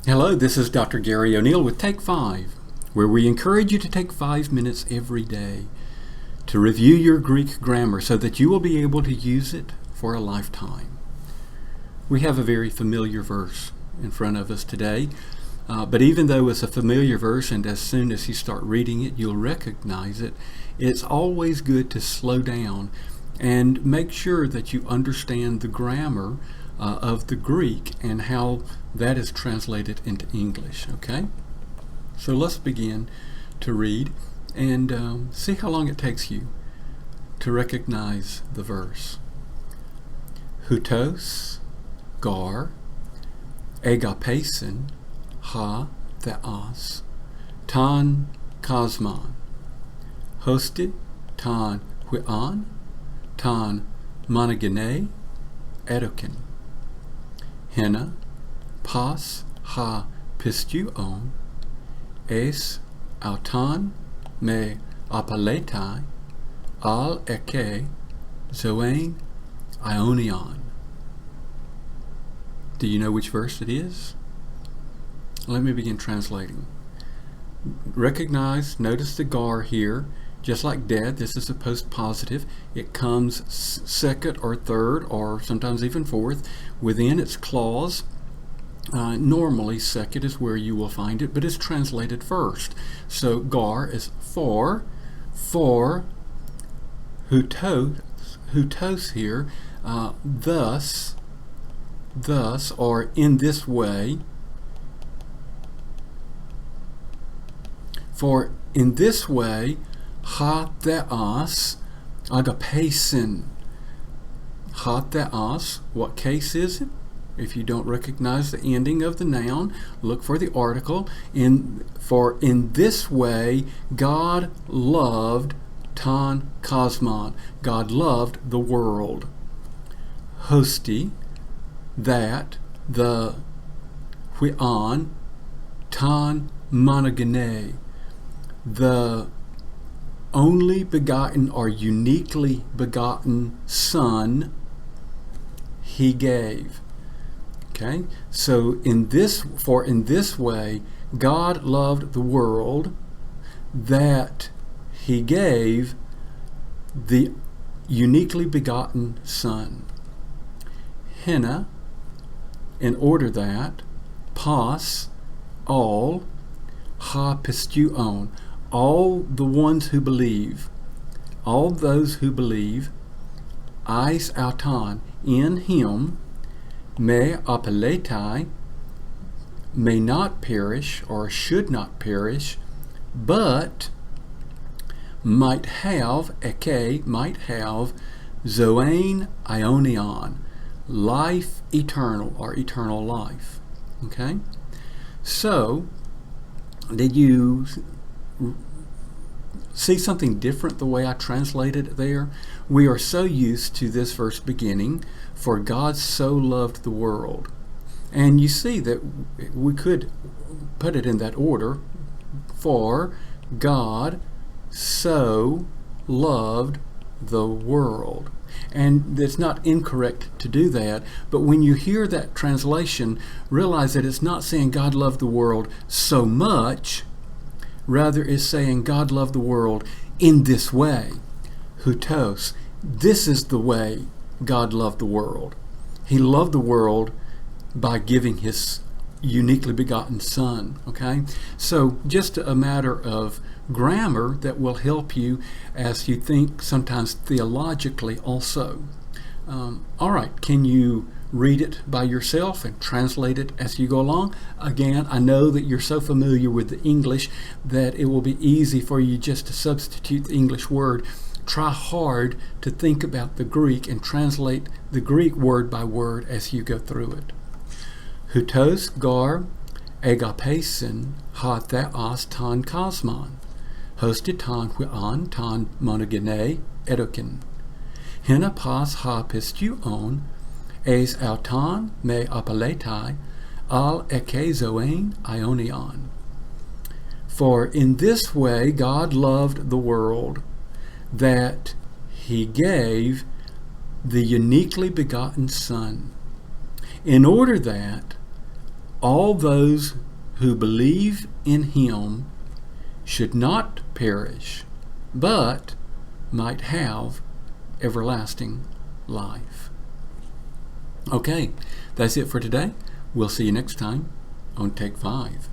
Hello, this is Dr. Gary O'Neill with Take 5, where we encourage you to take 5 minutes every day to review your Greek grammar so that you will be able to use it for a lifetime. We have a very familiar verse in front of us today, but even though it's a familiar verse and as soon as you start reading it, you'll recognize it, it's always good to slow down and make sure that you understand the grammar of the Greek and how that is translated into English, okay? So let's begin to read and see how long it takes you to recognize the verse. Hutos, gar, agapesin, ha theos, tan kosman, hosted, tan huion, tan monogene, edokin. Hena, pas ha pistuon, es auton me apaletai, al eke zoen ionion. Do you know which verse it is? Let me begin translating. Notice the gar here. Just like dead, this is a post-positive. It comes second or third or sometimes even fourth within its clause. Normally second is where you will find it, but it's translated first. So gar is for hutos here, thus, or in this way, for in this way, ha theos, agapesin. Ha theos, what case is it? If you don't recognize the ending of the noun, look for the article. For in this way, God loved tan kosmon. God loved the world. Hosti, that, the, huion, tan monogene, the only begotten or uniquely begotten Son he gave. Okay, so in this way God loved the world that he gave the uniquely begotten Son. Hena, in order that, pas, all, ha pistuon, all the ones who believe, all those who believe, eis auton, in him, me apeletai, may not perish or should not perish, but might have, eke, might have, zoen ionion, life eternal or eternal life. Okay? So, did you see something different the way I translated it there? We are so used to this verse beginning, for God so loved the world. And you see that we could put it in that order. For God so loved the world. And it's not incorrect to do that, but when you hear that translation, realize that it's not saying God loved the world so much, rather it's saying God loved the world in this way. Hutos, this is the way God loved the world. He loved the world by giving his uniquely begotten Son. Okay? So just a matter of grammar that will help you as you think sometimes theologically also. All right, can you read it by yourself and translate it as you go along? Again, I know that you're so familiar with the English that it will be easy for you just to substitute the English word. Try hard to think about the Greek and translate the Greek word by word as you go through it. Hutos gar agapesin ha theos tan kosmon, hosted tan huion tan monogene edokin. Hena pas ha pistuon, es auton me apaletai, al eke zoen ionion. For in this way God loved the world, that he gave the uniquely begotten Son, in order that all those who believe in him should not perish, but might have everlasting life. Okay, that's it for today. We'll see you next time on Take 5.